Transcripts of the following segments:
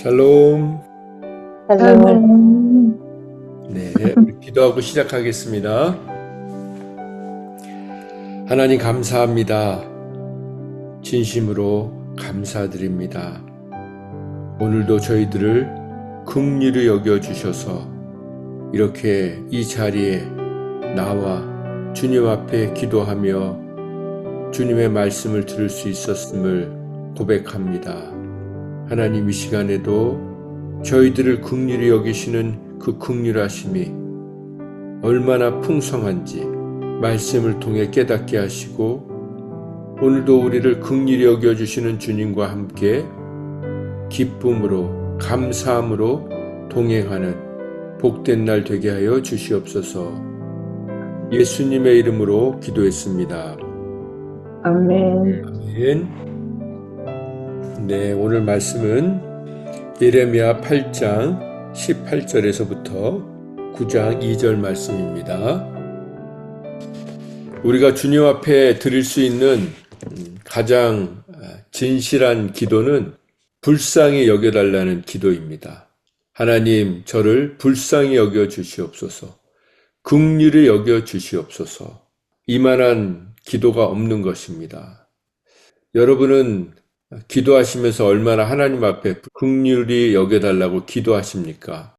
샬롬. 샬롬. 네, 우리 기도하고 시작하겠습니다. 하나님 감사합니다. 진심으로 감사드립니다. 오늘도 저희들을 긍휼히 여겨주셔서 이렇게 이 자리에 나와 주님 앞에 기도하며 주님의 말씀을 들을 수 있었음을 고백합니다. 하나님, 이 시간에도 저희들을 긍휼히 여기시는 그 긍휼하심이 얼마나 풍성한지 말씀을 통해 깨닫게 하시고, 오늘도 우리를 긍휼히 여겨주시는 주님과 함께 기쁨으로 감사함으로 동행하는 복된 날 되게 하여 주시옵소서. 예수님의 이름으로 기도했습니다. 아멘. 아멘. 네, 오늘 말씀은 예레미야 8장 18절에서부터 9장 2절 말씀입니다. 우리가 주님 앞에 드릴 수 있는 가장 진실한 기도는 불쌍히 여겨달라는 기도입니다. 하나님, 저를 불쌍히 여겨 주시옵소서. 긍휼히 여겨 주시옵소서. 이만한 기도가 없는 것입니다. 여러분은 기도하시면서 얼마나 하나님 앞에 긍휼히 여겨달라고 기도하십니까?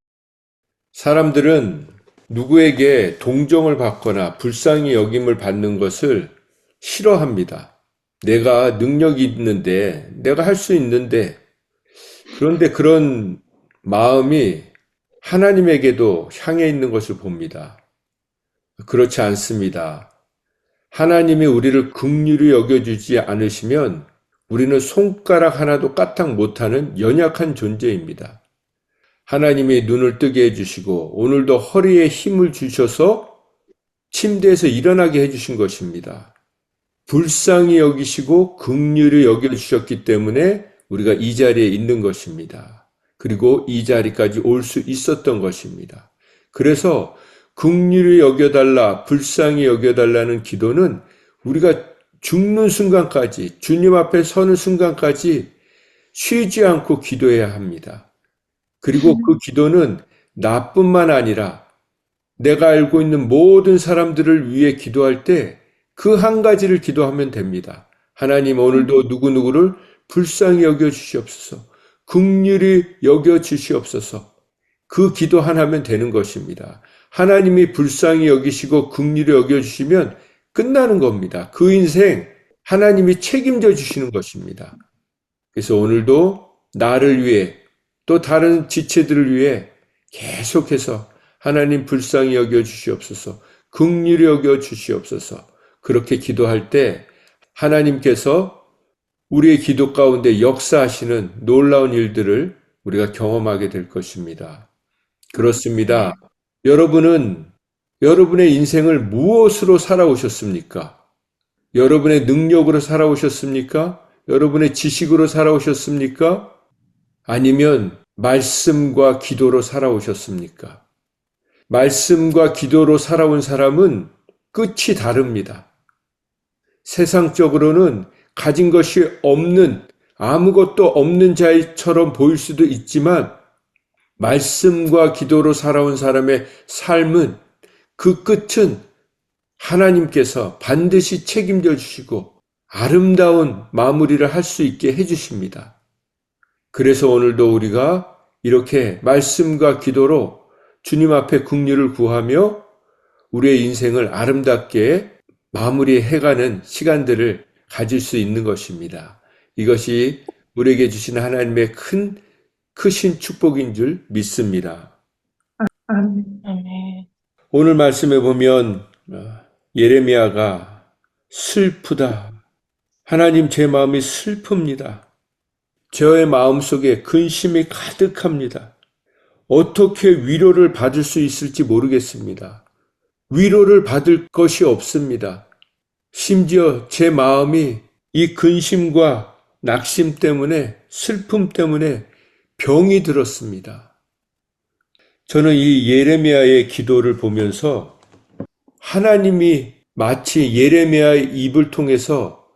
사람들은 누구에게 동정을 받거나 불쌍히 여김을 받는 것을 싫어합니다. 내가 능력이 있는데, 내가 할 수 있는데, 그런데 그런 마음이 하나님에게도 향해 있는 것을 봅니다. 그렇지 않습니다. 하나님이 우리를 긍휼히 여겨주지 않으시면 우리는 손가락 하나도 까딱 못하는 연약한 존재입니다. 하나님이 눈을 뜨게 해주시고 오늘도 허리에 힘을 주셔서 침대에서 일어나게 해주신 것입니다. 불쌍히 여기시고 긍휼히 여겨주셨기 때문에 우리가 이 자리에 있는 것입니다. 그리고 이 자리까지 올 수 있었던 것입니다. 그래서 긍휼히 여겨달라, 불쌍히 여겨달라는 기도는 우리가 죽는 순간까지, 주님 앞에 서는 순간까지 쉬지 않고 기도해야 합니다. 그리고 그 기도는 나뿐만 아니라 내가 알고 있는 모든 사람들을 위해 기도할 때 그 한 가지를 기도하면 됩니다. 하나님, 오늘도 누구누구를 불쌍히 여겨주시옵소서. 긍휼히 여겨주시옵소서. 그 기도 하나면 되는 것입니다. 하나님이 불쌍히 여기시고 긍휼히 여겨주시면 끝나는 겁니다. 그 인생 하나님이 책임져 주시는 것입니다. 그래서 오늘도 나를 위해 또 다른 지체들을 위해 계속해서 하나님 불쌍히 여겨주시옵소서, 긍휼히 여겨주시옵소서, 그렇게 기도할 때 하나님께서 우리의 기도 가운데 역사하시는 놀라운 일들을 우리가 경험하게 될 것입니다. 그렇습니다. 여러분은 여러분의 인생을 무엇으로 살아오셨습니까? 여러분의 능력으로 살아오셨습니까? 여러분의 지식으로 살아오셨습니까? 아니면 말씀과 기도로 살아오셨습니까? 말씀과 기도로 살아온 사람은 끝이 다릅니다. 세상적으로는 가진 것이 없는, 아무것도 없는 자처럼 보일 수도 있지만 말씀과 기도로 살아온 사람의 삶은 그 끝은 하나님께서 반드시 책임져 주시고 아름다운 마무리를 할 수 있게 해주십니다. 그래서 오늘도 우리가 이렇게 말씀과 기도로 주님 앞에 긍휼을 구하며 우리의 인생을 아름답게 마무리해가는 시간들을 가질 수 있는 것입니다. 이것이 우리에게 주신 하나님의 크신 축복인 줄 믿습니다. 아멘. 오늘 말씀에 보면 예레미야가 슬프다. 하나님, 제 마음이 슬픕니다. 저의 마음속에 근심이 가득합니다. 어떻게 위로를 받을 수 있을지 모르겠습니다. 위로를 받을 것이 없습니다. 심지어 제 마음이 이 근심과 낙심 때문에, 슬픔 때문에 병이 들었습니다. 저는 이 예레미야의 기도를 보면서 하나님이 마치 예레미야의 입을 통해서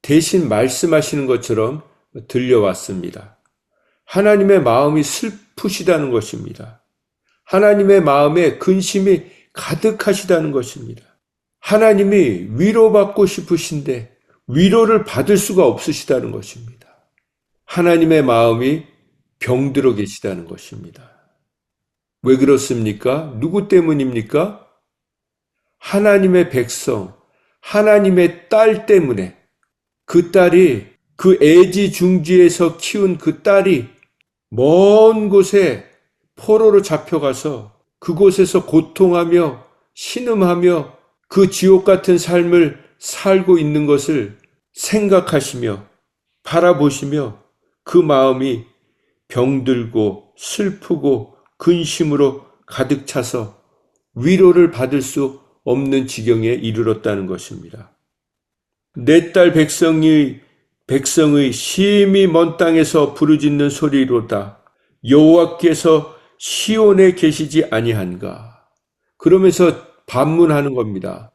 대신 말씀하시는 것처럼 들려왔습니다. 하나님의 마음이 슬프시다는 것입니다. 하나님의 마음에 근심이 가득하시다는 것입니다. 하나님이 위로받고 싶으신데 위로를 받을 수가 없으시다는 것입니다. 하나님의 마음이 병들어 계시다는 것입니다. 왜 그렇습니까? 누구 때문입니까? 하나님의 백성, 하나님의 딸 때문에 그 딸이 그 애지중지에서 키운 그 딸이 먼 곳에 포로로 잡혀가서 그곳에서 고통하며 신음하며 그 지옥 같은 삶을 살고 있는 것을 생각하시며 바라보시며 그 마음이 병들고 슬프고 근심으로 가득 차서 위로를 받을 수 없는 지경에 이르렀다는 것입니다. 내 딸 백성의 심히 먼 땅에서 부르짖는 소리로다. 여호와께서 시온에 계시지 아니한가. 그러면서 반문하는 겁니다.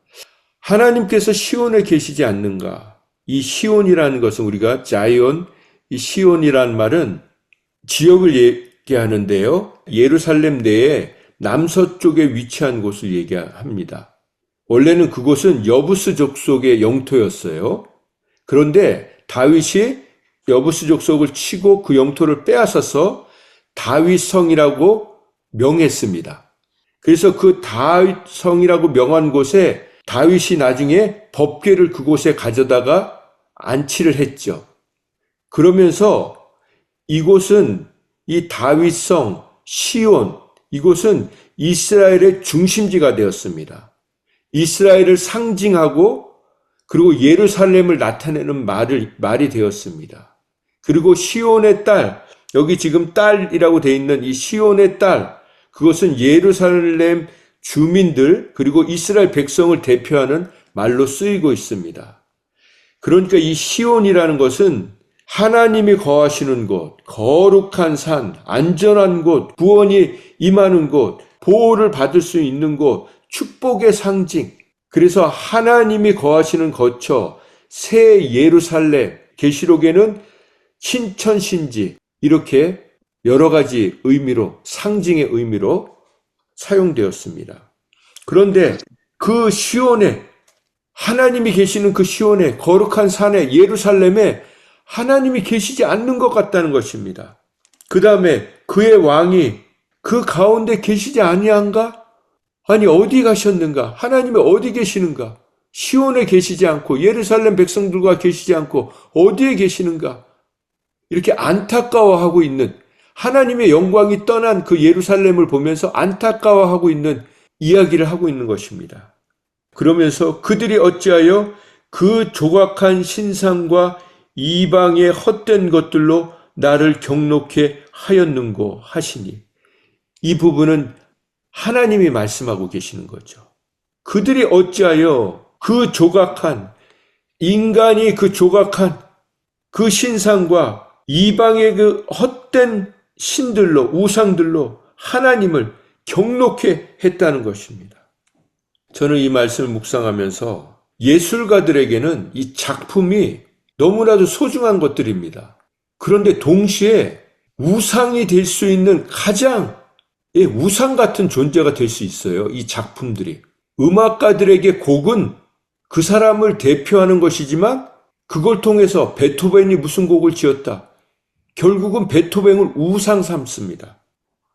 하나님께서 시온에 계시지 않는가. 이 시온이라는 것은 우리가 자이온, 이 시온이라는 말은 지역을 얘기하는데요. 예루살렘 내에 남서쪽에 위치한 곳을 얘기합니다. 원래는 그곳은 여부스 족속의 영토였어요. 그런데 다윗이 여부스 족속을 치고 그 영토를 빼앗아서 다윗성이라고 명했습니다. 그래서 그 다윗성이라고 명한 곳에 다윗이 나중에 법궤를 그곳에 가져다가 안치를 했죠. 그러면서 이곳은 이 다윗성, 시온, 이곳은 이스라엘의 중심지가 되었습니다. 이스라엘을 상징하고 그리고 예루살렘을 나타내는 말이 되었습니다. 그리고 시온의 딸, 여기 지금 딸이라고 되어 있는 이 시온의 딸, 그것은 예루살렘 주민들 그리고 이스라엘 백성을 대표하는 말로 쓰이고 있습니다. 그러니까 이 시온이라는 것은 하나님이 거하시는 곳, 거룩한 산, 안전한 곳, 구원이 임하는 곳, 보호를 받을 수 있는 곳, 축복의 상징. 그래서 하나님이 거하시는 거처, 새 예루살렘, 계시록에는 신천신지, 이렇게 여러 가지 의미로, 상징의 의미로 사용되었습니다. 그런데 그 시온에, 하나님이 계시는 그 시온에, 거룩한 산에, 예루살렘에 하나님이 계시지 않는 것 같다는 것입니다. 그 다음에 그의 왕이 그 가운데 계시지 아니한가? 아니 어디 가셨는가? 하나님이 어디 계시는가? 시온에 계시지 않고 예루살렘 백성들과 계시지 않고 어디에 계시는가? 이렇게 안타까워하고 있는, 하나님의 영광이 떠난 그 예루살렘을 보면서 안타까워하고 있는 이야기를 하고 있는 것입니다. 그러면서 그들이 어찌하여 그 조각한 신상과 이방의 헛된 것들로 나를 경록해 하였는고 하시니, 이 부분은 하나님이 말씀하고 계시는 거죠. 그들이 어찌하여 그 조각한, 인간이 그 조각한 그 신상과 이방의 그 헛된 신들로, 우상들로 하나님을 경록해 했다는 것입니다. 저는 이 말씀을 묵상하면서 예술가들에게는 이 작품이 너무나도 소중한 것들입니다. 그런데 동시에 우상이 될 수 있는 가장 우상 같은 존재가 될 수 있어요. 이 작품들이. 음악가들에게 곡은 그 사람을 대표하는 것이지만 그걸 통해서 베토벤이 무슨 곡을 지었다. 결국은 베토벤을 우상 삼습니다.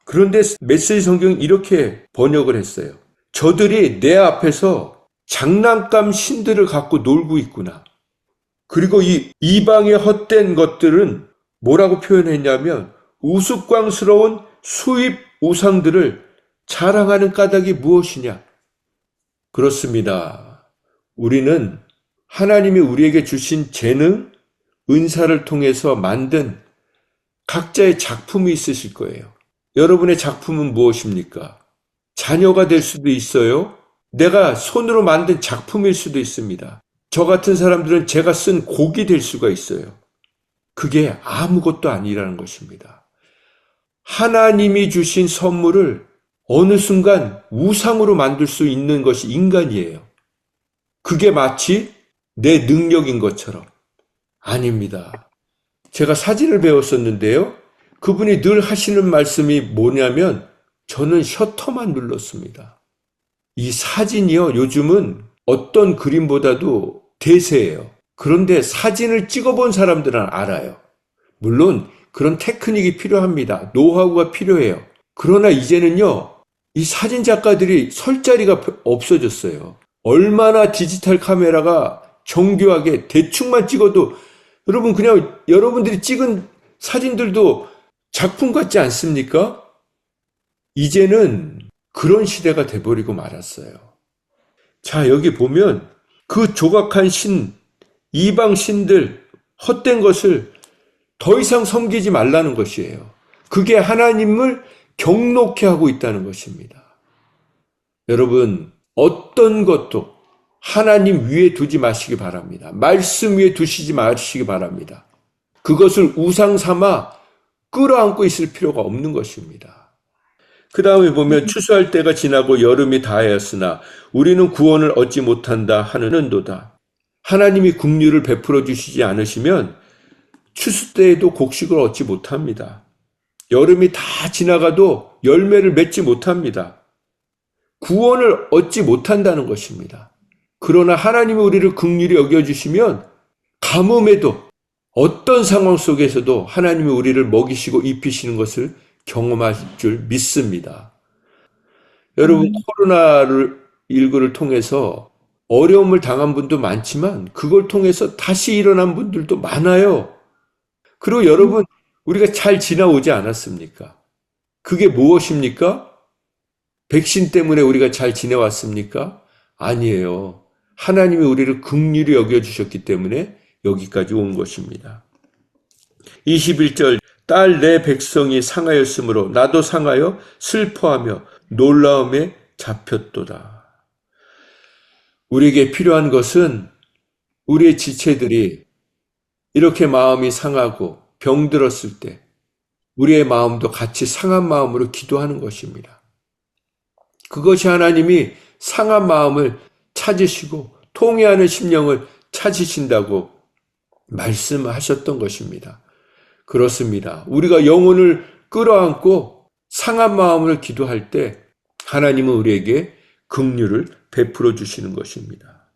그런데 메시지 성경은 이렇게 번역을 했어요. 저들이 내 앞에서 장난감 신들을 갖고 놀고 있구나. 그리고 이 이방의 헛된 것들은 뭐라고 표현했냐면 우스꽝스러운 수입 우상들을 자랑하는 까닭이 무엇이냐? 그렇습니다. 우리는 하나님이 우리에게 주신 재능, 은사를 통해서 만든 각자의 작품이 있으실 거예요. 여러분의 작품은 무엇입니까? 자녀가 될 수도 있어요. 내가 손으로 만든 작품일 수도 있습니다. 저 같은 사람들은 제가 쓴 곡이 될 수가 있어요. 그게 아무것도 아니라는 것입니다. 하나님이 주신 선물을 어느 순간 우상으로 만들 수 있는 것이 인간이에요. 그게 마치 내 능력인 것처럼. 아닙니다. 제가 사진을 배웠었는데요. 그분이 늘 하시는 말씀이 뭐냐면 저는 셔터만 눌렀습니다. 이 사진이요, 요즘은 어떤 그림보다도 대세예요. 그런데 사진을 찍어본 사람들은 알아요. 물론 그런 테크닉이 필요합니다. 노하우가 필요해요. 그러나 이제는요, 이 사진 작가들이 설 자리가 없어졌어요. 얼마나 디지털 카메라가 정교하게 대충만 찍어도 여러분 그냥 여러분들이 찍은 사진들도 작품 같지 않습니까? 이제는 그런 시대가 돼버리고 말았어요. 자, 여기 보면 그 조각한 신, 이방 신들, 헛된 것을 더 이상 섬기지 말라는 것이에요. 그게 하나님을 경록케 하고 있다는 것입니다. 여러분, 어떤 것도 하나님 위에 두지 마시기 바랍니다. 말씀 위에 두시지 마시기 바랍니다. 그것을 우상 삼아 끌어안고 있을 필요가 없는 것입니다. 그 다음에 보면 추수할 때가 지나고 여름이 다하였으나 우리는 구원을 얻지 못한다 하는도다. 하나님이 긍휼을 베풀어 주시지 않으시면 추수 때에도 곡식을 얻지 못합니다. 여름이 다 지나가도 열매를 맺지 못합니다. 구원을 얻지 못한다는 것입니다. 그러나 하나님이 우리를 긍휼히 여겨주시면 가뭄에도 어떤 상황 속에서도 하나님이 우리를 먹이시고 입히시는 것을 경험할 줄 믿습니다. 여러분, 코로나19를 통해서 어려움을 당한 분도 많지만 그걸 통해서 다시 일어난 분들도 많아요. 그리고 여러분, 우리가 잘 지나오지 않았습니까? 그게 무엇입니까? 백신 때문에 우리가 잘 지내왔습니까? 아니에요. 하나님이 우리를 긍휼히 여겨주셨기 때문에 여기까지 온 것입니다. 21절, 딸 내 백성이 상하였으므로 나도 상하여 슬퍼하며 놀라움에 잡혔도다. 우리에게 필요한 것은 우리의 지체들이 이렇게 마음이 상하고 병들었을 때 우리의 마음도 같이 상한 마음으로 기도하는 것입니다. 그것이 하나님이 상한 마음을 찾으시고 통회하는 심령을 찾으신다고 말씀하셨던 것입니다. 그렇습니다. 우리가 영혼을 끌어안고 상한 마음을 기도할 때 하나님은 우리에게 긍휼을 베풀어 주시는 것입니다.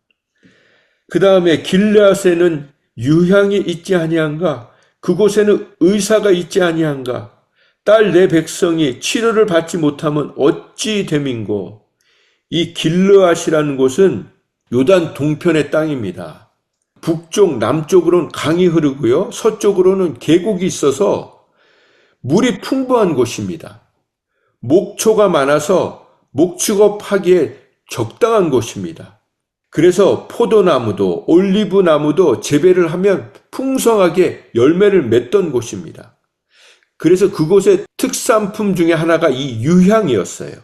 그 다음에 길르앗에는 유향이 있지 아니한가? 그곳에는 의사가 있지 아니한가? 딸 내 백성이 치료를 받지 못하면 어찌 됨인고? 이 길르앗이라는 곳은 요단 동편의 땅입니다. 북쪽, 남쪽으로는 강이 흐르고요. 서쪽으로는 계곡이 있어서 물이 풍부한 곳입니다. 목초가 많아서 목축업하기에 적당한 곳입니다. 그래서 포도나무도 올리브 나무도 재배를 하면 풍성하게 열매를 맺던 곳입니다. 그래서 그곳의 특산품 중에 하나가 이 유향이었어요.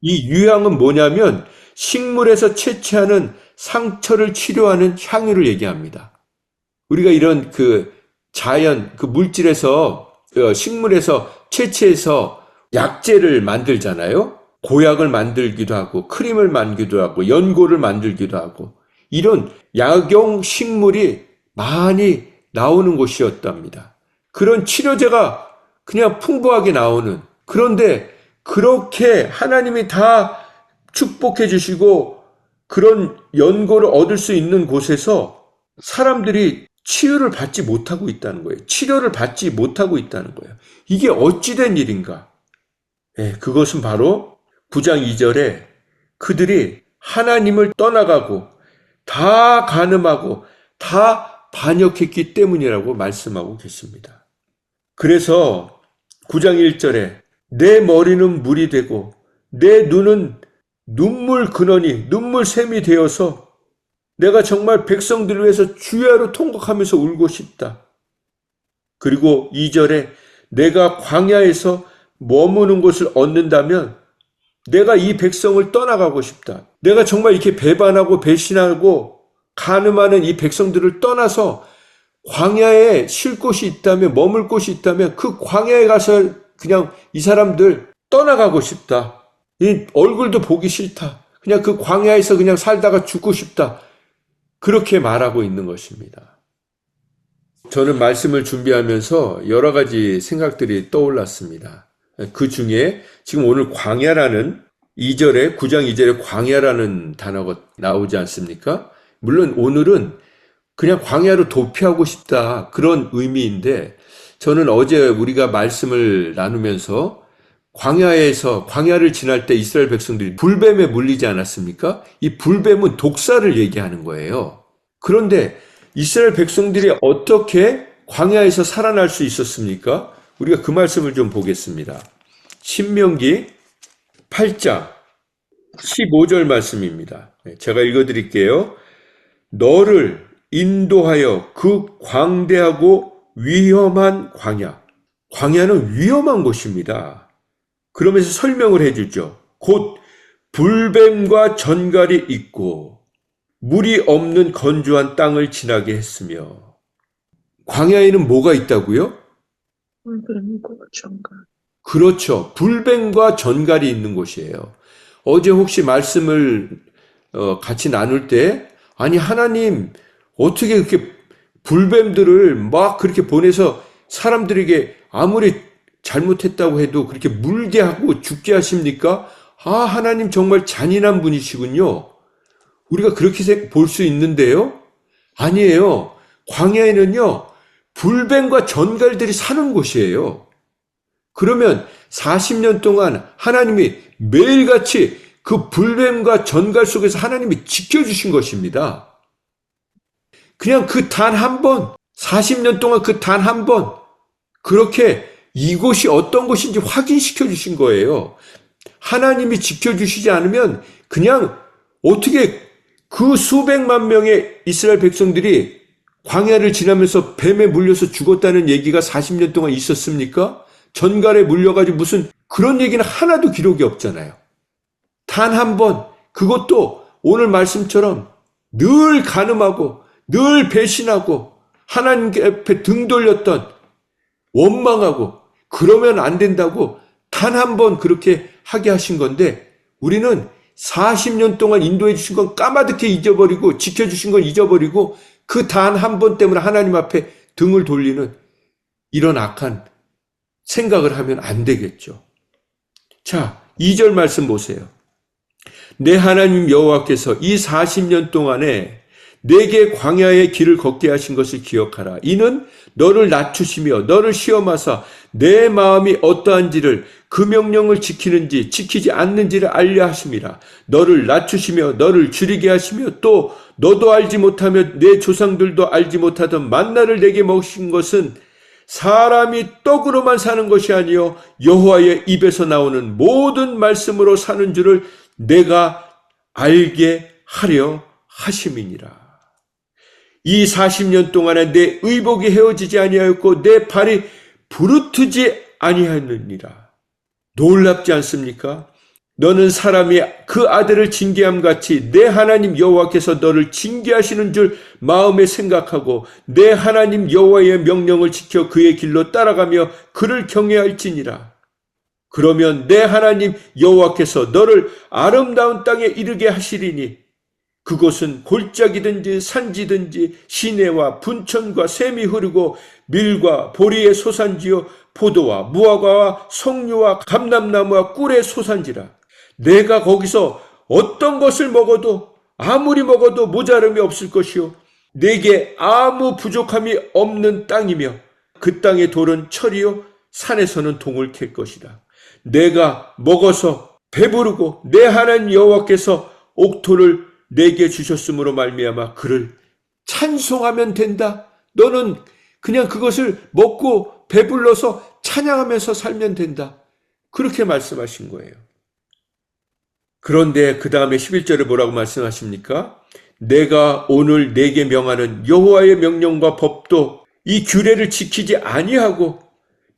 이 유향은 뭐냐면 식물에서 채취하는 상처를 치료하는 향유를 얘기합니다. 우리가 이런 자연, 물질에서, 식물에서 채취해서 약재를 만들잖아요. 고약을 만들기도 하고, 크림을 만들기도 하고, 연고를 만들기도 하고, 이런 약용 식물이 많이 나오는 곳이었답니다. 그런 치료제가 그냥 풍부하게 나오는, 그런데 그렇게 하나님이 다 축복해 주시고 그런 연고를 얻을 수 있는 곳에서 사람들이 치유를 받지 못하고 있다는 거예요. 치료를 받지 못하고 있다는 거예요. 이게 어찌된 일인가? 그것은 바로 9장 2절에 그들이 하나님을 떠나가고 다 간음하고 다 반역했기 때문이라고 말씀하고 계십니다. 그래서 9장 1절에 내 머리는 물이 되고 내 눈은 눈물 근원이 눈물샘이 되어서 내가 정말 백성들을 위해서 주야로 통곡하면서 울고 싶다. 그리고 2절에 내가 광야에서 머무는 곳을 얻는다면 내가 이 백성을 떠나가고 싶다. 내가 정말 이렇게 배반하고 배신하고 간음하는 이 백성들을 떠나서 광야에 쉴 곳이 있다면, 머물 곳이 있다면 그 광야에 가서 그냥 이 사람들 떠나가고 싶다. 이 얼굴도 보기 싫다. 그냥 그 광야에서 그냥 살다가 죽고 싶다. 그렇게 말하고 있는 것입니다. 저는 말씀을 준비하면서 여러 가지 생각들이 떠올랐습니다. 그 중에 지금 오늘 광야라는 2절에 9장 2절에 광야라는 단어가 나오지 않습니까? 물론 오늘은 그냥 광야로 도피하고 싶다 그런 의미인데 저는 어제 우리가 말씀을 나누면서 광야를 지날 때 이스라엘 백성들이 불뱀에 물리지 않았습니까? 이 불뱀은 독사를 얘기하는 거예요. 그런데 이스라엘 백성들이 어떻게 광야에서 살아날 수 있었습니까? 우리가 그 말씀을 좀 보겠습니다. 신명기 8장 15절 말씀입니다. 제가 읽어드릴게요. 너를 인도하여 그 광대하고 위험한 광야. 광야는 위험한 곳입니다. 그러면서 설명을 해주죠. 곧 불뱀과 전갈이 있고 물이 없는 건조한 땅을 지나게 했으며. 광야에는 뭐가 있다고요? 불뱀과 전갈. 그렇죠. 불뱀과 전갈이 있는 곳이에요. 어제 혹시 말씀을 같이 나눌 때 아니 하나님 어떻게 그렇게 불뱀들을 막 그렇게 보내서 사람들에게 아무리 잘못했다고 해도 그렇게 물게 하고 죽게 하십니까? 아, 하나님 정말 잔인한 분이시군요. 우리가 그렇게 볼 수 있는데요. 아니에요. 광야에는요. 불뱀과 전갈들이 사는 곳이에요. 그러면 40년 동안 하나님이 매일같이 그 불뱀과 전갈 속에서 하나님이 지켜주신 것입니다. 그냥 그 단 한 번, 40년 동안 그 단 한 번, 그렇게 이곳이 어떤 곳인지 확인시켜 주신 거예요. 하나님이 지켜주시지 않으면 그냥 어떻게 그 수백만 명의 이스라엘 백성들이 광야를 지나면서 뱀에 물려서 죽었다는 얘기가 40년 동안 있었습니까? 전갈에 물려가지고 무슨 그런 얘기는 하나도 기록이 없잖아요. 단 한 번, 그것도 오늘 말씀처럼 늘 간음하고 늘 배신하고 하나님 앞에 등 돌렸던 원망하고 그러면 안 된다고 단 한 번 그렇게 하게 하신 건데 우리는 40년 동안 인도해 주신 건 까마득히 잊어버리고 지켜주신 건 잊어버리고 그 단 한 번 때문에 하나님 앞에 등을 돌리는 이런 악한 생각을 하면 안 되겠죠. 자, 2절 말씀 보세요. 내 하나님 여호와께서 이 40년 동안에 내게 광야의 길을 걷게 하신 것을 기억하라. 이는 너를 낮추시며 너를 시험하사 내 마음이 어떠한지를 그 명령을 지키는지 지키지 않는지를 알려 하심이라. 너를 낮추시며 너를 줄이게 하시며 또 너도 알지 못하며 내 조상들도 알지 못하던 만나를 내게 먹이신 것은 사람이 떡으로만 사는 것이 아니요 여호와의 입에서 나오는 모든 말씀으로 사는 줄을 내가 알게 하려 하심이니라. 이 40년 동안에 내 의복이 헤어지지 아니하였고 내 발이 부르트지 아니하였느니라. 놀랍지 않습니까? 너는 사람이 그 아들을 징계함 같이 내 하나님 여호와께서 너를 징계하시는 줄 마음에 생각하고 내 하나님 여호와의 명령을 지켜 그의 길로 따라가며 그를 경외할지니라. 그러면 내 하나님 여호와께서 너를 아름다운 땅에 이르게 하시리니 그곳은 골짜기든지 산지든지 시내와 분천과 샘이 흐르고 밀과 보리의 소산지요 포도와 무화과와 석류와 감람나무와 꿀의 소산지라. 내가 거기서 어떤 것을 먹어도 아무리 먹어도 모자름이 없을 것이요 내게 아무 부족함이 없는 땅이며 그 땅의 돌은 철이요 산에서는 동을 캘 것이다. 내가 먹어서 배부르고 내 하나님 여호와께서 옥토를 내게 주셨으므로 말미암아 그를 찬송하면 된다. 너는 그냥 그것을 먹고 배불러서 찬양하면서 살면 된다. 그렇게 말씀하신 거예요. 그런데 그 다음에 11절에 뭐라고 말씀하십니까? 내가 오늘 내게 명하는 여호와의 명령과 법도 이 규례를 지키지 아니하고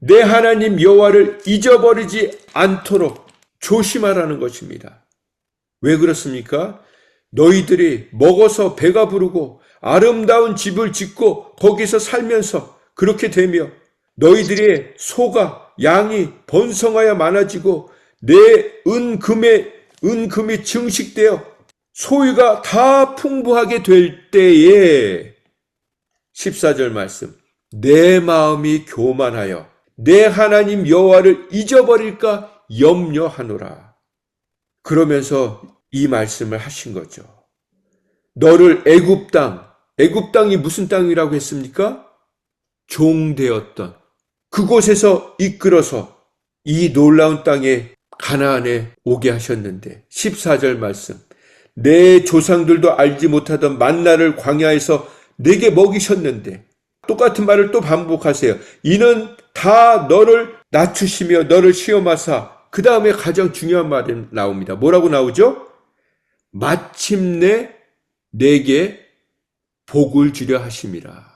내 하나님 여호와를 잊어버리지 않도록 조심하라는 것입니다. 왜 그렇습니까? 너희들이 먹어서 배가 부르고 아름다운 집을 짓고 거기서 살면서 그렇게 되며 너희들의 소가 양이 번성하여 많아지고 내 은금이 증식되어 소유가 다 풍부하게 될 때에 14절 말씀 내 마음이 교만하여 내 하나님 여호와를 잊어버릴까 염려하노라. 그러면서 이 말씀을 하신 거죠. 너를 애굽 땅이 무슨 땅이라고 했습니까? 종되었던 그곳에서 이끌어서 이 놀라운 땅에 가나안에 오게 하셨는데 14절 말씀, 내 조상들도 알지 못하던 만나를 광야에서 내게 먹이셨는데, 똑같은 말을 또 반복하세요. 이는 다 너를 낮추시며 너를 시험하사, 그 다음에 가장 중요한 말이 나옵니다. 뭐라고 나오죠? 마침내 내게 복을 주려 하심이라.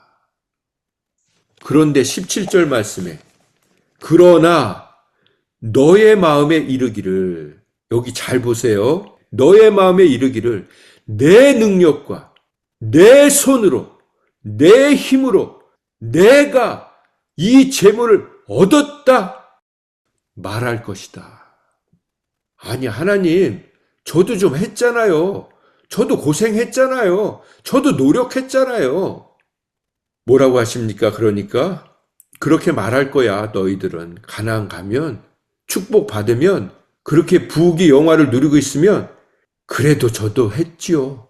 그런데 17절 말씀에 그러나 너의 마음에 이르기를, 여기 잘 보세요. 너의 마음에 이르기를 내 능력과 내 손으로 내 힘으로 내가 이 재물을 얻었다 말할 것이다. 아니 하나님, 저도 좀 했잖아요. 저도 고생했잖아요. 저도 노력했잖아요. 뭐라고 하십니까? 그러니까 그렇게 말할 거야. 너희들은 가나안 가면 축복 받으면 그렇게 부귀 영화를 누리고 있으면 그래도 저도 했지요.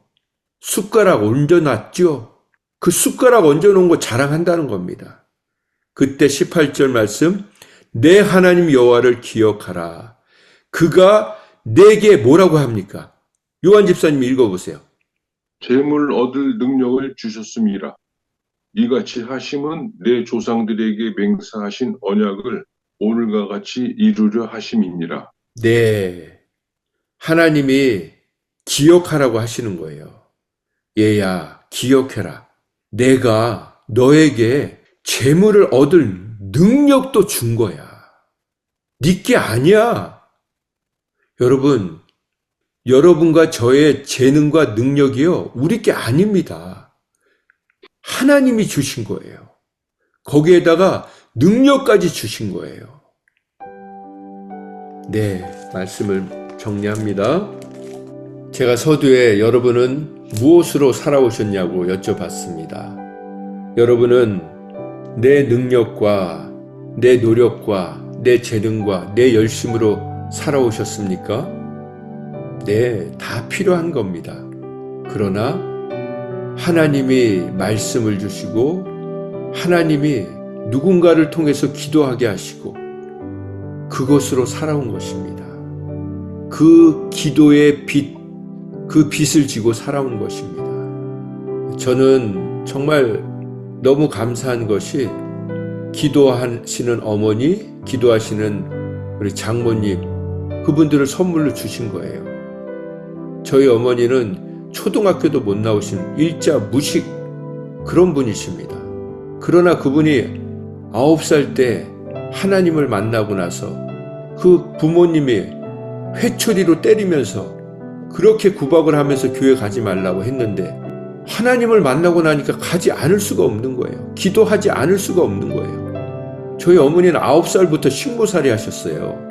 숟가락 얹어놨죠. 그 숟가락 얹어놓은 거 자랑한다는 겁니다. 그때 18절 말씀, 내 하나님 여호와를 기억하라. 그가 내게 뭐라고 합니까? 요한 집사님 읽어보세요. 재물 얻을 능력을 주셨음이라. 이같이 하심은 내 조상들에게 맹세하신 언약을 오늘과 같이 이루려 하심이니라. 네, 하나님이 기억하라고 하시는 거예요. 얘야, 기억해라. 내가 너에게 재물을 얻을 능력도 준 거야. 네 게 아니야. 여러분, 여러분과 저의 재능과 능력이요, 우리 게 아닙니다. 하나님이 주신 거예요. 거기에다가 능력까지 주신 거예요. 네, 말씀을 정리합니다. 제가 서두에 여러분은 무엇으로 살아오셨냐고 여쭤봤습니다. 여러분은 내 능력과 내 노력과 내 재능과 내 열심으로 살아오셨습니까? 네, 다 필요한 겁니다. 그러나 하나님이 말씀을 주시고 하나님이 누군가를 통해서 기도하게 하시고 그것으로 살아온 것입니다. 그 기도의 빛, 그 빛을 지고 살아온 것입니다. 저는 정말 너무 감사한 것이 기도하시는 어머니, 기도하시는 우리 장모님, 그분들을 선물로 주신 거예요. 저희 어머니는 초등학교도 못 나오신 일자 무식 그런 분이십니다. 그러나 그분이 9살 때 하나님을 만나고 나서 그 부모님이 회초리로 때리면서 그렇게 구박을 하면서 교회 가지 말라고 했는데 하나님을 만나고 나니까 가지 않을 수가 없는 거예요. 기도하지 않을 수가 없는 거예요. 저희 어머니는 9살부터 식모살이 하셨어요.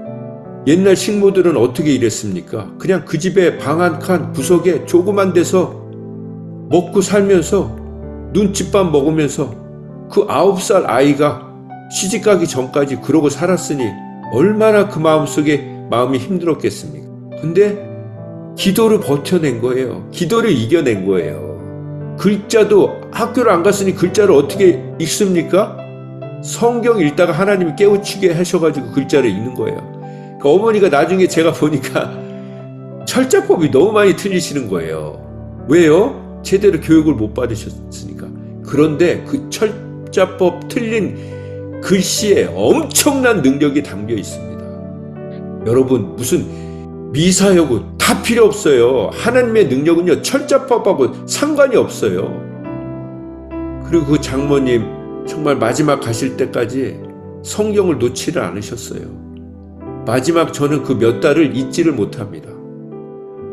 옛날 식모들은 어떻게 일했습니까? 그냥 그 집에 방 한 칸 구석에 조그만 데서 먹고 살면서 눈칫밥 먹으면서 그 9살 아이가 시집가기 전까지 그러고 살았으니 얼마나 그 마음이 힘들었겠습니까? 근데 기도를 버텨낸 거예요. 기도를 이겨낸 거예요. 글자도 학교를 안 갔으니 글자를 어떻게 읽습니까? 성경 읽다가 하나님이 깨우치게 하셔가지고 글자를 읽는 거예요. 그러니까 어머니가 나중에 제가 보니까 철자법이 너무 많이 틀리시는 거예요. 왜요? 제대로 교육을 못 받으셨으니까. 그런데 그 철자법 틀린 글씨에 엄청난 능력이 담겨 있습니다. 여러분, 무슨 미사여구 다 필요 없어요. 하나님의 능력은요, 철자법하고 상관이 없어요. 그리고 그 장모님 정말 마지막 가실 때까지 성경을 놓지를 않으셨어요. 마지막 저는 그 몇 달을 잊지를 못합니다.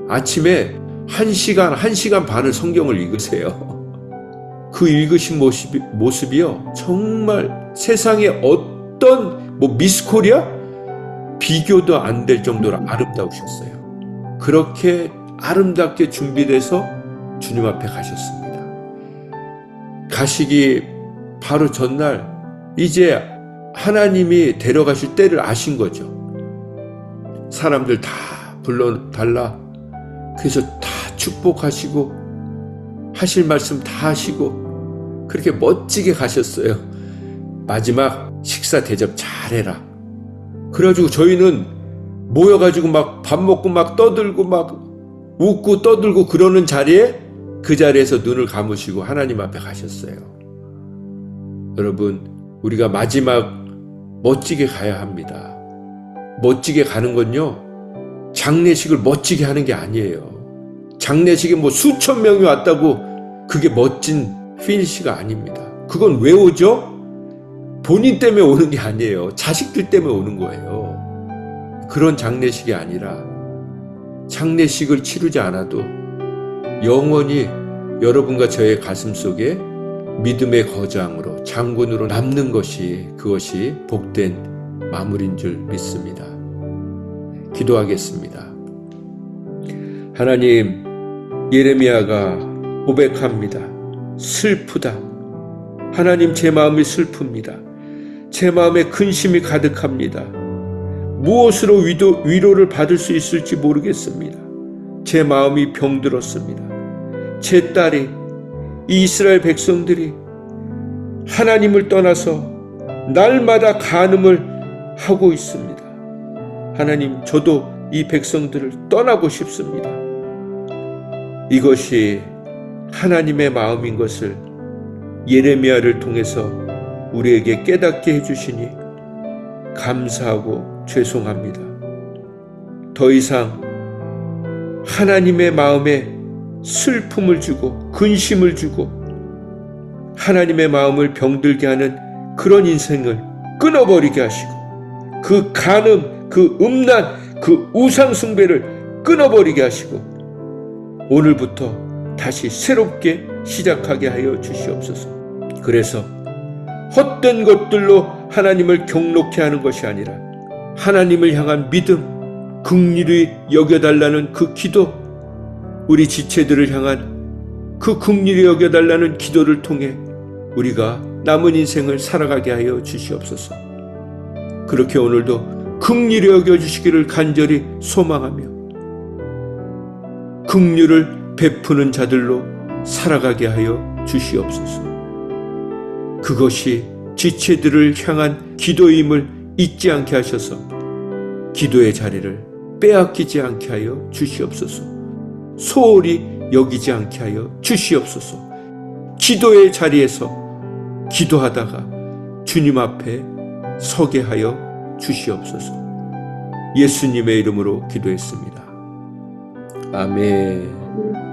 아침에 1시간 반을 성경을 읽으세요. 그 읽으신 모습이요, 정말 세상에 어떤 미스 코리아 비교도 안 될 정도로 아름다우셨어요. 그렇게 아름답게 준비돼서 주님 앞에 가셨습니다. 가시기 바로 전날 이제 하나님이 데려가실 때를 아신 거죠. 사람들 다 불러달라. 그래서 다 축복하시고 하실 말씀 다 하시고 그렇게 멋지게 가셨어요. 마지막 식사 대접 잘해라. 그래가지고 저희는 모여가지고 막 밥 먹고 막 떠들고 막 웃고 떠들고 그러는 자리에 그 자리에서 눈을 감으시고 하나님 앞에 가셨어요. 여러분, 우리가 마지막 멋지게 가야 합니다. 멋지게 가는 건요, 장례식을 멋지게 하는 게 아니에요. 장례식에 뭐 수천 명이 왔다고 그게 멋진 피니시가 아닙니다. 그건 왜 오죠? 본인 때문에 오는 게 아니에요. 자식들 때문에 오는 거예요. 그런 장례식이 아니라 장례식을 치르지 않아도 영원히 여러분과 저의 가슴 속에 믿음의 거장으로 장군으로 남는 것이 그것이 복된 마무리인 줄 믿습니다. 기도하겠습니다. 하나님, 예레미야가 고백합니다. 슬프다. 하나님, 제 마음이 슬픕니다. 제 마음에 근심이 가득합니다. 무엇으로 위로를 받을 수 있을지 모르겠습니다. 제 마음이 병들었습니다. 제 딸이, 이 이스라엘 백성들이 하나님을 떠나서 날마다 간음을 하고 있습니다. 하나님, 저도 이 백성들을 떠나고 싶습니다. 이것이 하나님의 마음인 것을 예레미야를 통해서 우리에게 깨닫게 해주시니 감사하고 죄송합니다. 더 이상 하나님의 마음에 슬픔을 주고 근심을 주고 하나님의 마음을 병들게 하는 그런 인생을 끊어버리게 하시고 그 간음, 그 음란, 그 우상 숭배를 끊어버리게 하시고 오늘부터 다시 새롭게 시작하게 하여 주시옵소서. 그래서 헛된 것들로 하나님을 경록케 하는 것이 아니라 하나님을 향한 믿음, 긍휼히 여겨달라는 그 기도, 우리 지체들을 향한 그 긍휼히 여겨달라는 기도를 통해 우리가 남은 인생을 살아가게 하여 주시옵소서. 그렇게 오늘도 긍휼히 여겨주시기를 간절히 소망하며 긍휼을 베푸는 자들로 살아가게 하여 주시옵소서. 그것이 지체들을 향한 기도임을 잊지 않게 하셔서 기도의 자리를 빼앗기지 않게 하여 주시옵소서. 소홀히 여기지 않게 하여 주시옵소서. 기도의 자리에서 기도하다가 주님 앞에 서게 하여 주시옵소서. 예수님의 이름으로 기도했습니다. 아멘.